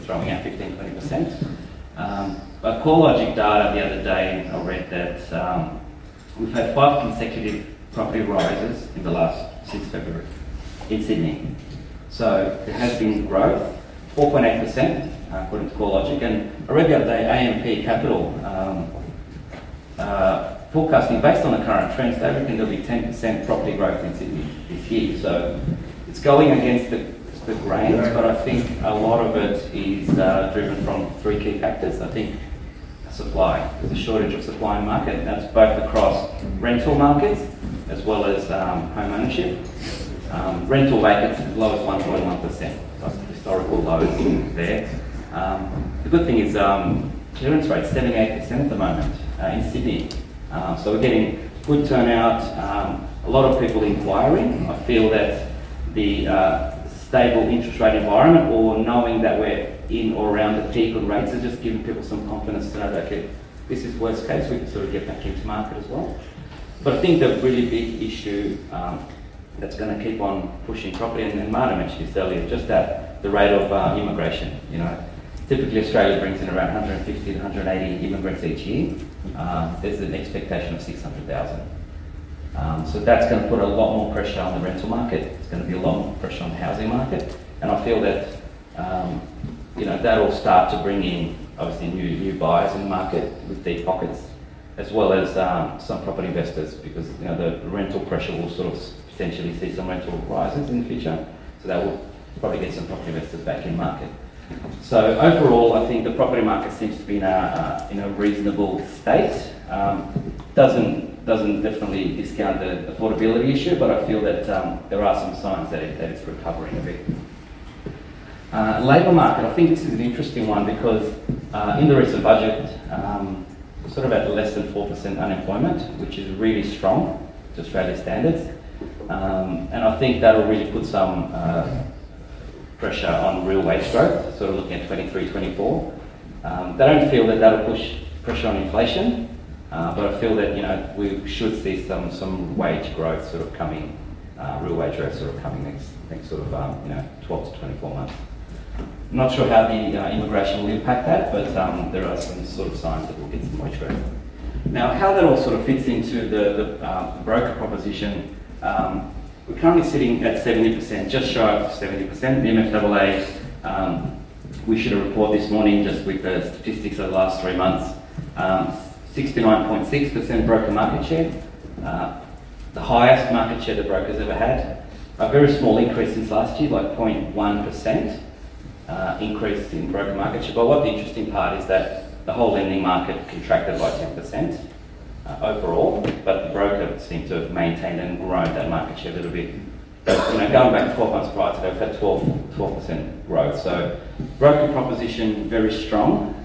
throwing out 15–20%. But CoreLogic data the other day, I read that we've had 5 consecutive property rises in the last since February in Sydney. So there has been growth, 4.8% according to CoreLogic. And I read the other day AMP Capital forecasting based on the current trends, they reckon there'll be 10% property growth in Sydney this year. So it's going against the grain, but I think a lot of it is driven from 3 key factors. I think supply. There's a shortage of supply in market, and that's both across rental markets as well as home ownership. Rental vacancy is as low as 1.1%. That's historical lows there. The good thing is clearance rate 78% at the moment in Sydney. So we're getting good turnout, a lot of people inquiring. I feel that the stable interest rate environment, or knowing that we're in or around the peak of rates, is just giving people some confidence to know that, okay, this is worst case, we can sort of get back into market as well. But I think the really big issue that's going to keep on pushing property, and Marta mentioned this earlier, just that the rate of immigration. You know, typically Australia brings in around 150 to 180 immigrants each year. There's an expectation of 600,000. So that's going to put a lot more pressure on the rental market. It's going to be a lot more pressure on the housing market, and I feel that you know, that'll start to bring in obviously new buyers in the market with deep pockets, as well as some property investors, because you know the rental pressure will sort of potentially see some rental rises in the future. So that will probably get some property investors back in market. So overall, I think the property market seems to be in a reasonable state. Doesn't definitely discount the affordability issue, but I feel that there are some signs that it's recovering a bit. Labour market, I think this is an interesting one because in the recent budget, we're sort of at less than 4% unemployment, which is really strong to Australian standards. And I think that'll really put some pressure on real wage growth, sort of looking at 23–24. They don't feel that that'll push pressure on inflation, but I feel that, you know, we should see some wage growth sort of coming, real wage growth sort of coming next sort of 12 to 24 months. I'm not sure how the immigration will impact that, but there are some sort of signs that we'll get some wage growth. Now, how that all sort of fits into the broker proposition, we're currently sitting at 70%, just shy of 70%. The MFAA, we issued a report this morning just with the statistics of the last 3 months. 69.6% broker market share, the highest market share the brokers ever had. A very small increase since last year, like 0.1% increase in broker market share. But what the interesting part is that the whole lending market contracted by 10%. Overall, but the broker seemed to have maintained and grown that market share a little bit. But you know, going back 12 months prior to that, we've had 12% growth. So broker proposition very strong.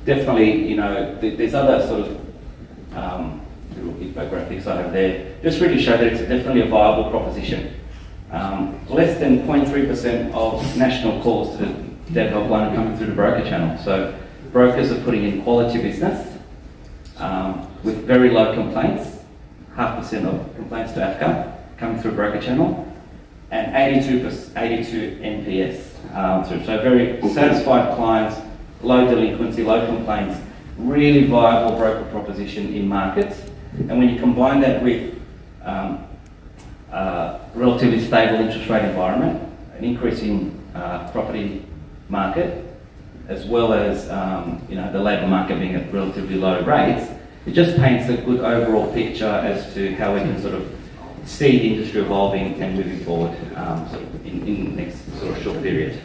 Definitely, you know, there's other sort of little infographics I have there. Just really show that it's definitely a viable proposition. Less than 0.3% of national calls to the debt helpline are coming through the broker channel. So brokers are putting in quality business. With very low complaints, 0.5% of complaints to AFCA coming through broker channel, and 82 NPS. So very satisfied clients, low delinquency, low complaints, really viable broker proposition in markets. And when you combine that with relatively stable interest rate environment, an increasing property market, as well as you know, the labour market being at relatively low rates, it just paints a good overall picture as to how we can sort of see the industry evolving and moving forward sort of in the next sort of short period.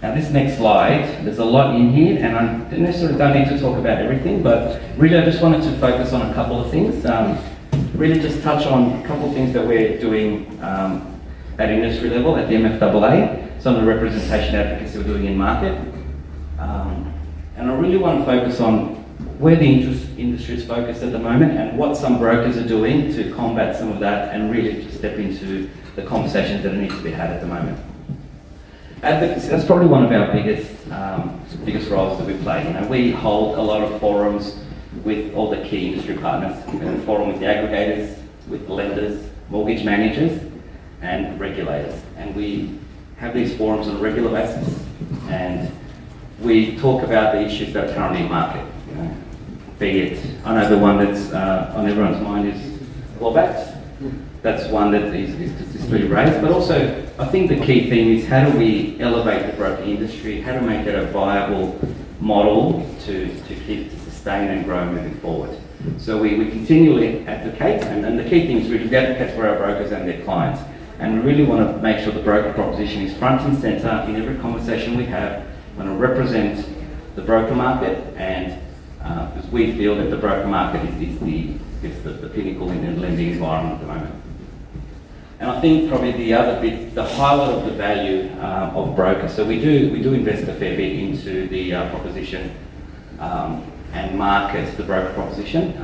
Now this next slide, there's a lot in here, and I don't need to talk about everything, but really I just wanted to focus on a couple of things. Really just touch on a couple of things that we're doing at industry level, at the MFAA, some of the representation advocacy we're doing in market. And I really want to focus on where the industry is focused at the moment and what some brokers are doing to combat some of that and really to step into the conversations that need to be had at the moment. Advocacy, that's probably one of our biggest roles that we play. You know, we hold a lot of forums with all the key industry partners. We have a forum with the aggregators, with the lenders, mortgage managers, and regulators. And we have these forums on a regular basis, and we talk about the issues that are currently in market. You know, be it, I know the one that's on everyone's mind is clawbacks. That's one that is consistently raised, but also I think the key thing is how do we elevate the broker industry, how to make it a viable model to sustain and grow moving forward. So we continually advocate, and the key thing is really advocate for our brokers and their clients. And we really want to make sure the broker proposition is front and centre in every conversation we have. We want to represent the broker market, and because we feel that the broker market is the pinnacle in the lending environment at the moment. And I think probably the other bit, the highlight of the value of brokers. So we do invest a fair bit into the proposition and market the broker proposition.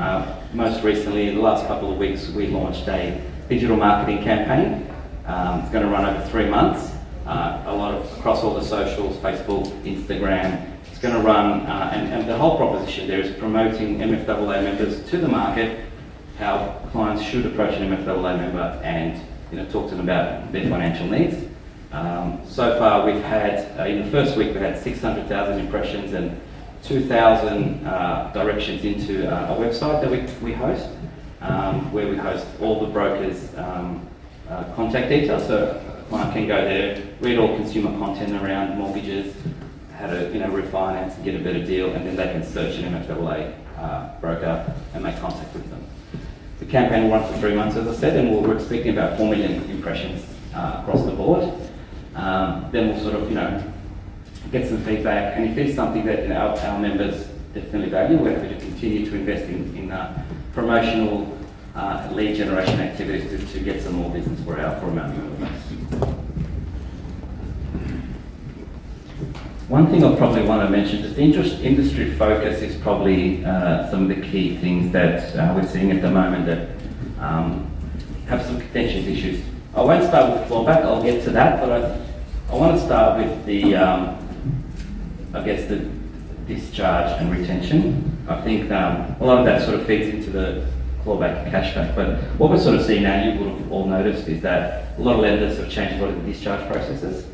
Most recently, in the last couple of weeks, we launched a digital marketing campaign. It's going to run over 3 months. Across all the socials, Facebook, Instagram. It's going to run, and the whole proposition there is promoting MFAA members to the market, how clients should approach an MFAA member, and talk to them about their financial needs. So far, we've had in the first week we had 600,000 impressions and 2,000 directions into a website that we host, where we host all the brokers' contact details. So a client can go there, read all consumer content around mortgages, how to refinance and get a better deal, and then they can search an MFAA broker and make contact with them. The campaign will run for 3 months, as I said, and we're expecting about 4 million impressions across the board. Then we'll sort of get some feedback, and if there's something that our members definitely value, we're happy to continue to invest in promotional lead generation activities to get some more business for our member base. One thing I probably want to mention, just industry focus is probably some of the key things that we're seeing at the moment that have some contentious issues. I won't start with clawback, I'll get to that, but I want to start with the, I guess, the discharge and retention. I think a lot of that sort of feeds into the clawback and cashback, but what we're sort of seeing now, you would have all noticed, is that a lot of lenders have changed a lot of the discharge processes,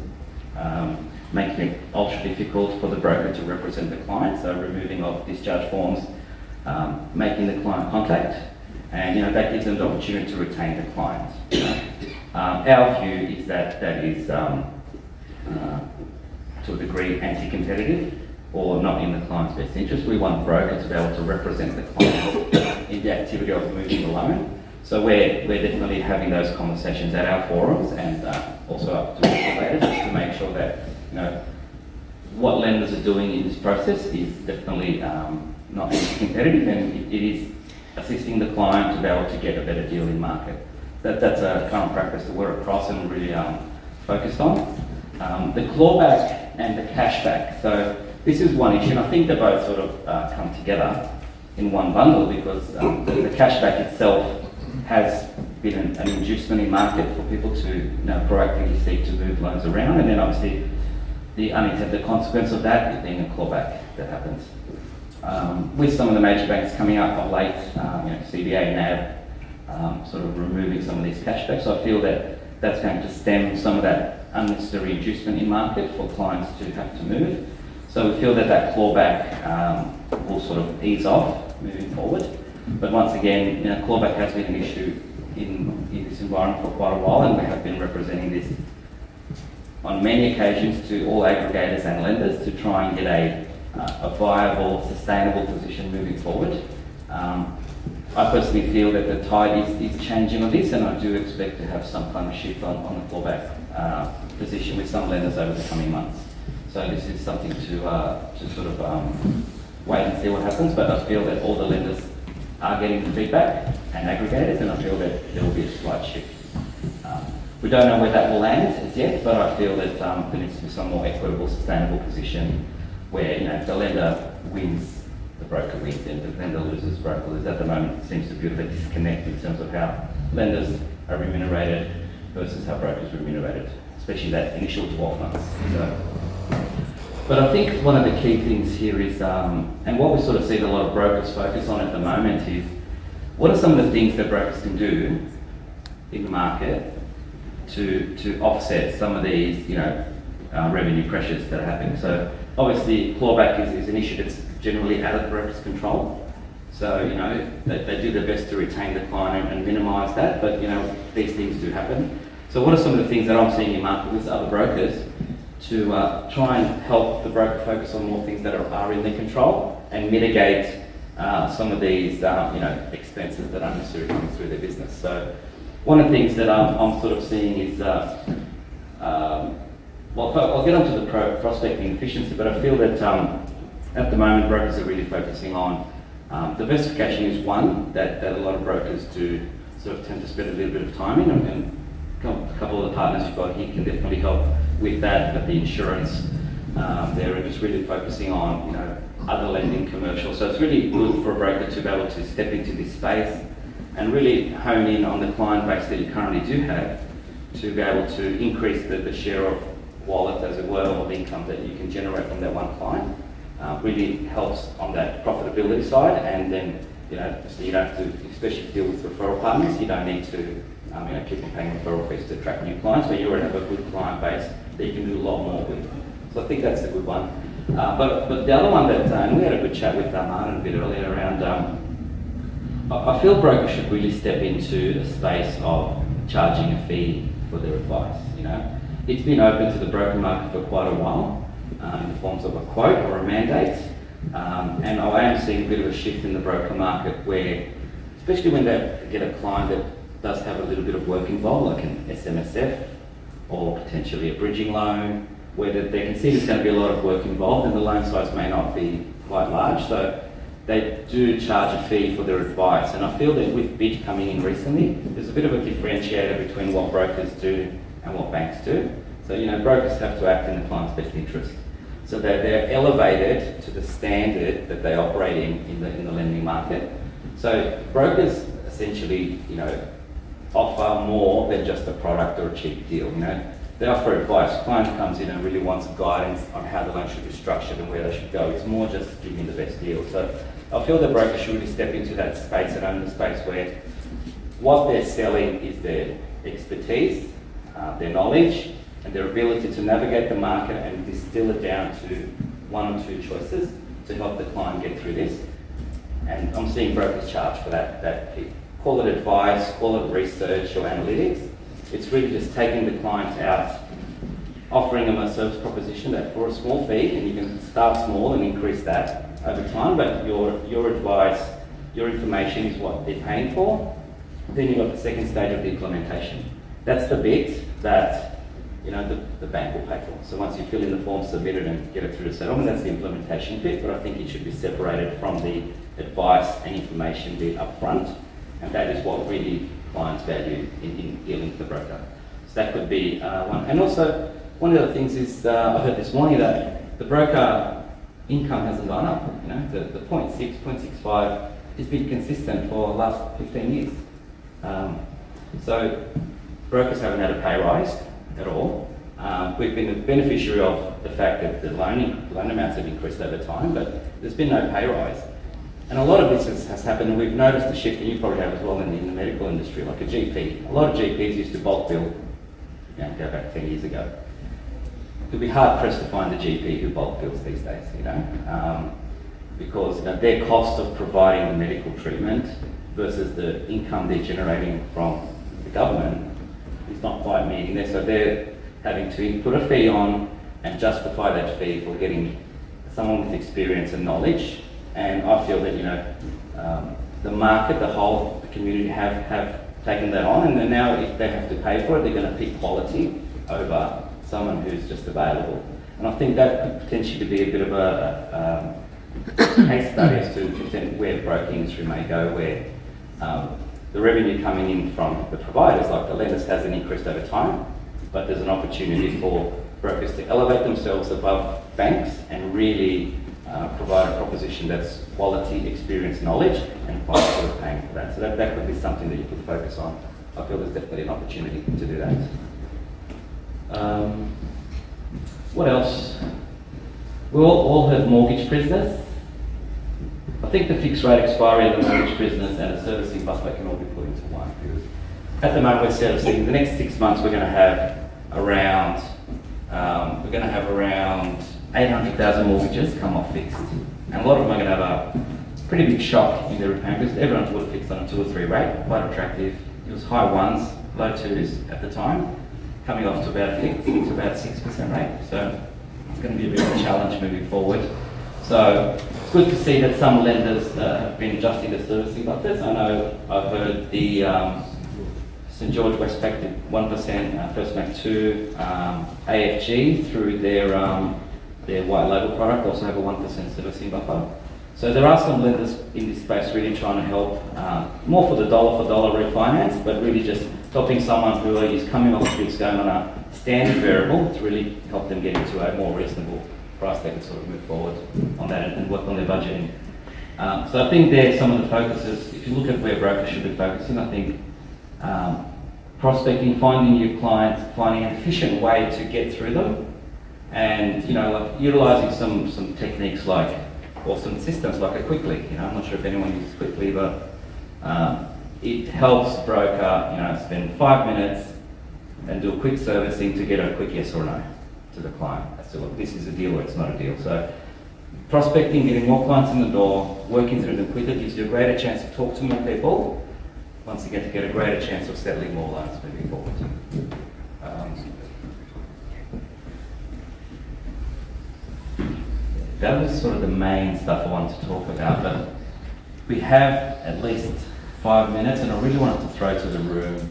making it ultra difficult for the broker to represent the client, so removing of discharge forms, making the client contact, and that gives them the opportunity to retain the client. Our view is that is to a degree anti-competitive or not in the client's best interest. We want brokers to be able to represent the client in the activity of moving the loan. So we're definitely having those conversations at our forums and also up to regulators to make sure that what lenders are doing in this process is definitely not anti-competitive, and it is assisting the client to be able to get a better deal in market. That's a current practice that we're across and really focused on. The clawback and the cashback. So this is one issue, and I think they both sort of come together in one bundle because the cashback itself has been an inducement in market for people to proactively seek to move loans around, and then obviously the unintended consequence of that is being a clawback that happens. With some of the major banks coming up of late, CBA, NAB, sort of removing some of these cashbacks, I feel that that's going to stem some of that unnecessary inducement in market for clients to have to move. So we feel that clawback will sort of ease off moving forward. But once again, clawback has been an issue in this environment for quite a while, and we have been representing this on many occasions to all aggregators and lenders to try and get a viable, sustainable position moving forward. I personally feel that the tide is changing on this, and I do expect to have some kind of shift on the clawback position with some lenders over the coming months. So this is something to sort of wait and see what happens, but I feel that all the lenders are getting the feedback and aggregators, and I feel that there will be a slight shift. We don't know where that will land as yet, but I feel that there needs to be some more equitable, sustainable position where if the lender wins, the broker wins, and the lender loses, the broker loses. At the moment, it seems to be a bit of a disconnect in terms of how lenders are remunerated versus how brokers are remunerated, especially that initial 12 months. But I think one of the key things here is, and what we sort of see a lot of brokers focus on at the moment is, what are some of the things that brokers can do in the market to offset some of these, revenue pressures that are happening. So obviously clawback is an issue that's generally out of the broker's control. So, they do their best to retain the client and minimise that, but, these things do happen. So what are some of the things that I'm seeing in market with other brokers to try and help the broker focus on more things that are in their control and mitigate some of these, expenses that aren't necessarily coming through their business. So one of the things that I'm sort of seeing is, I'll get onto the prospecting efficiency, but I feel that at the moment brokers are really focusing on diversification is one that a lot of brokers do sort of tend to spend a little bit of time in, and a couple of the partners you've got here can definitely help with that. But the insurance, they're just really focusing on other lending, commercial. So it's really good for a broker to be able to step into this space and really hone in on the client base that you currently do have to be able to increase the share of wallet, as it were, or the income that you can generate from that one client. Really helps on that profitability side, and then so you don't have to, especially if you deal with referral partners, you don't need to keep on paying referral fees to attract new clients, but you already have a good client base that you can do a lot more with. So I think that's a good one. But the other one that, and we had a good chat with Martin a bit earlier around, I feel brokers should really step into the space of charging a fee for their advice. It's been open to the broker market for quite a while, in the forms of a quote or a mandate, and I am seeing a bit of a shift in the broker market where, especially when they get a client that does have a little bit of work involved, like an SMSF or potentially a bridging loan, where they can see there's going to be a lot of work involved and the loan size may not be quite large, so they do charge a fee for their advice. And I feel that with BID coming in recently, there's a bit of a differentiator between what brokers do and what banks do. So brokers have to act in the client's best interest. So they're elevated to the standard that they operate in the lending market. So brokers essentially, offer more than just a product or a cheap deal. They offer advice. Client comes in and really wants guidance on how the loan should be structured and where they should go. It's more just giving the best deal. So I feel that brokers should really step into that space and own the space where what they're selling is their expertise, their knowledge, and their ability to navigate the market and distill it down to one or two choices to help the client get through this. And I'm seeing brokers charge for that fee. Call it advice, call it research or analytics. It's really just taking the client out, offering them a service proposition that for a small fee, and you can start small and increase that over time, but your advice, your information is what they're paying for. Then you've got the second stage of the implementation. That's the bit that the bank will pay for. So once you fill in the form, submit it and get it through to settlement, that's the implementation bit, but I think it should be separated from the advice and information bit up front, and that is what really clients value in dealing with the broker. So that could be one. And also, one of the things is, I heard this morning that the broker income hasn't gone up. The 0.6, 0.65 has been consistent for the last 15 years. So brokers haven't had a pay rise at all. We've been a beneficiary of the fact that the loan amounts have increased over time, but there's been no pay rise. And a lot of this has happened, and we've noticed a shift, and you probably have as well in the medical industry, like a GP. A lot of GPs used to bulk bill, go back 10 years ago. It'd be hard pressed to find a GP who bulk bills these days, because their cost of providing the medical treatment versus the income they're generating from the government is not quite meeting there. So they're having to put a fee on and justify that fee for getting someone with experience and knowledge. And I feel that the market, the whole community have taken that on, and then now if they have to pay for it, they're going to pick quality over someone who's just available. And I think that could potentially be a bit of a case study as to where the broking industry may go, where the revenue coming in from the providers, like the lenders, hasn't increased over time, but there's an opportunity for brokers to elevate themselves above banks and really provide a proposition that's quality, experience, knowledge, and clients are paying for that. So that could be something that you could focus on. I feel there's definitely an opportunity to do that. What else? We all have mortgage business. I think the fixed rate expiry of the mortgage business and a servicing buffer can all be put into one, because at the moment we're servicing, the next 6 months we're going to have around 800,000 mortgages come off fixed. And a lot of them are going to have a pretty big shock in their repayment because everyone would have fixed on a 2 or 3 rate, quite attractive. It was high 1s, low 2s at the time, coming off to about 6% rate. So it's going to be a bit of a challenge moving forward. So it's good to see that some lenders have been adjusting their servicing buffers. I know I've heard the St George Westpac did 1%, First Bank 2, AFG through their white label product also have a 1% servicing buffer. So there are some lenders in this space really trying to help, more for the dollar refinance, but really just helping someone who is coming off fixed going on a standard variable to really help them get into a more reasonable price they can sort of move forward on that and work on their budgeting. So I think there's some of the focuses. If you look at where brokers should be focusing, I think prospecting, finding new clients, finding an efficient way to get through them, and like utilising some techniques like, or some systems like a Quickly. I'm not sure if anyone uses Quickly, but it helps the broker, spend 5 minutes and do a quick servicing to get a quick yes or no to the client as to look, this is a deal or it's not a deal. So prospecting, getting more clients in the door, working through them quicker gives you a greater chance to talk to more people. Once again, to get a greater chance of settling more loans moving forward. That was sort of the main stuff I wanted to talk about, but we have at least 5 minutes, and I really wanted to throw to the room.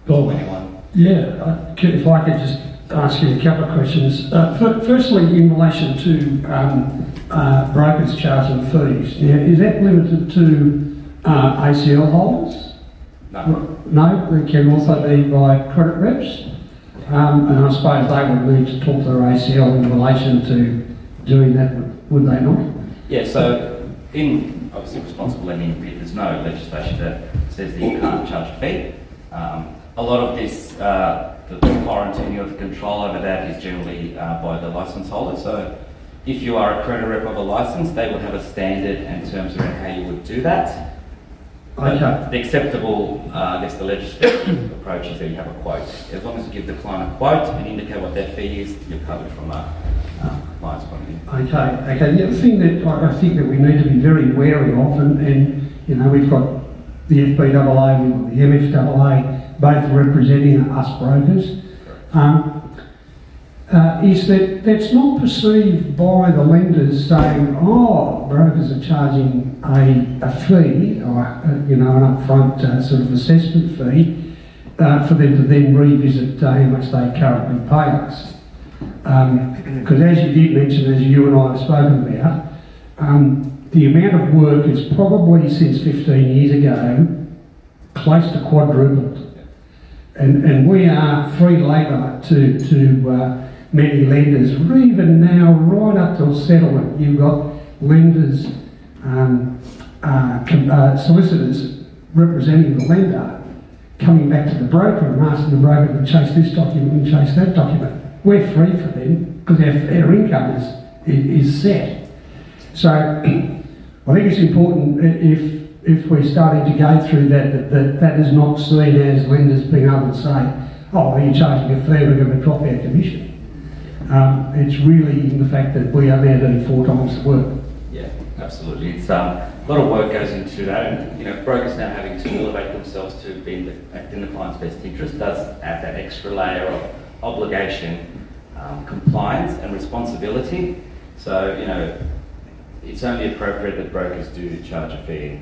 Well, anyone? Yeah, if I could just ask you a couple of questions. Firstly, in relation to brokers charging fees, is that limited to ACL holders? No, it can also be by credit reps, and I suppose they would need to talk to their ACL in relation to doing that, would they not? Yeah, so in obviously responsible lending, there's no legislation that says that you can't charge a fee. A lot of this, the quarantine or the control over that is generally by the licence holder. So if you are a credit rep of a licence, they would have a standard and terms around how you would do that. Okay. The acceptable, I guess the legislative approach is that you have a quote. As long as you give the client a quote and indicate what their fee is, you're covered from a compliance point of view. Okay. The other thing that I think that we need to be very wary of, and we've got the FBAA, we've got the MFAA, both representing us brokers, is that that's not perceived by the lenders saying, oh, brokers are charging a fee, or an upfront sort of assessment fee, for them to then revisit how much they currently pay us. Because as you did mention, as you and I have spoken about, the amount of work is probably since 15 years ago close to quadrupled. And we are free labour to many lenders, even now right up till settlement. You've got lenders, solicitors representing the lender coming back to the broker and asking the broker to chase this document and chase that document. We're free for them because our income is set. So I think it's important if we're starting to go through that is not seen as lenders being able to say, oh, you're charging a fee, we're going to drop our commission. It's really in the fact that we are now doing 4 times the work. Yeah, absolutely. It's a lot of work goes into that, and brokers now having to elevate themselves to being in the client's best interest does add that extra layer of obligation, compliance, and responsibility. So it's only appropriate that brokers do charge a fee,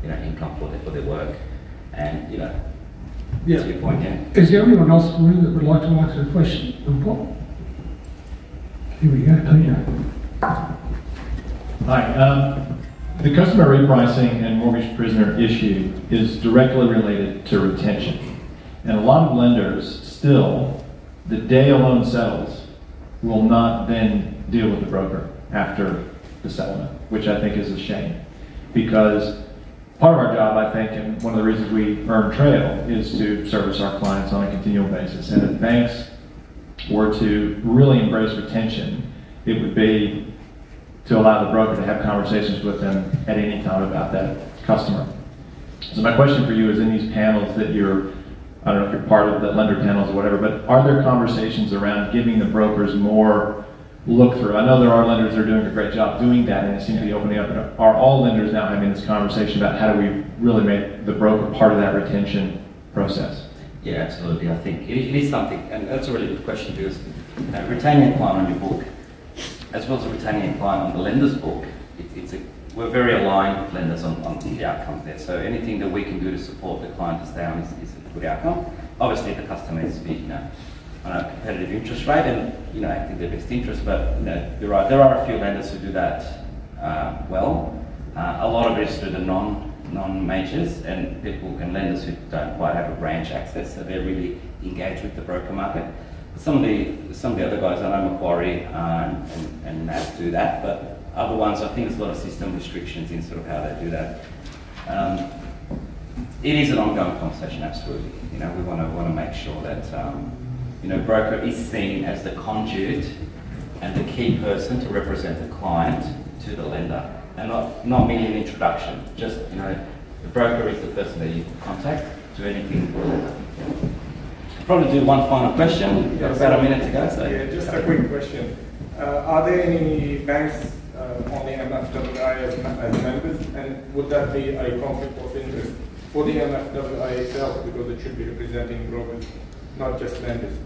income for their work, and to your point, Is there anyone else in the room that would like to answer a question? Here we go, Peter. Hi. The customer repricing and mortgage prisoner issue is directly related to retention. And a lot of lenders still, the day a loan settles, will not then deal with the broker after the settlement, which I think is a shame. Because part of our job, I think, and one of the reasons we earn trail is to service our clients on a continual basis. And if banks were to really embrace retention, it would be to allow the broker to have conversations with them at any time about that customer. So my question for you is, in these panels that you're, I don't know if you're part of the lender panels or whatever, but are there conversations around giving the brokers more look through? I know there are lenders that are doing a great job doing that, and it seems to be opening up. But are all lenders now having this conversation about how do we really make the broker part of that retention process? Yeah, absolutely. I think it is something, and that's a really good question, because retaining a client on your book, as well as retaining a client on the lender's book, we're very aligned with lenders on the outcomes there. So anything that we can do to support the client to stay on is a good outcome. Obviously, the customer needs to be, on a competitive interest rate and, acting in their best interest. But, you're right. There are a few lenders who do that well. A lot of it is through the non-majors and people and lenders who don't quite have a branch access, so they're really engaged with the broker market. Some of the other guys, I know Macquarie and NAB do that, but other ones, I think there's a lot of system restrictions in sort of how they do that. It is an ongoing conversation, absolutely. We want to make sure that broker is seen as the conduit and the key person to represent the client to the lender, and not merely an introduction. Just the broker is the person that you contact to anything. Probably do one final question. We've got about a minute to go. So. Yeah, just a quick question. Are there any banks on the MFAA as members, and would that be a conflict of interest for the MFAA itself, because it should be representing brokers, not just lenders?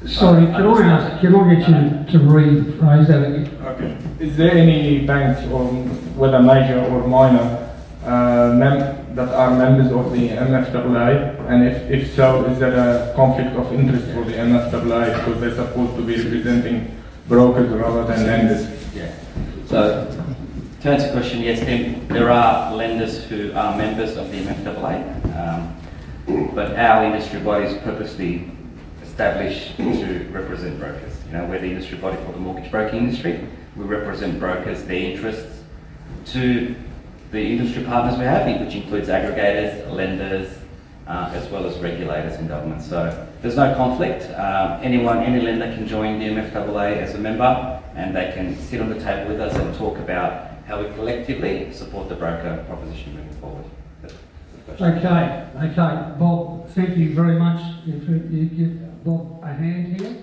Sorry, can I get you to rephrase that again? Okay. Is there any banks, or whether major or minor, that are members of the MFAA, and if so, is there a conflict of interest for the MFAA, because they're supposed to be representing brokers rather than lenders? Yeah. So to answer your question, yes, there are lenders who are members of the MFAA, but our industry body is purposely established to represent brokers. We're the industry body for the mortgage broking industry. We represent brokers, their interests, to the industry partners we have, which includes aggregators, lenders, as well as regulators and government. So there's no conflict. Any lender can join the MFAA as a member, and they can sit on the table with us and talk about how we collectively support the broker proposition moving forward. Okay, Bob, thank you very much. If you give Bob a hand here.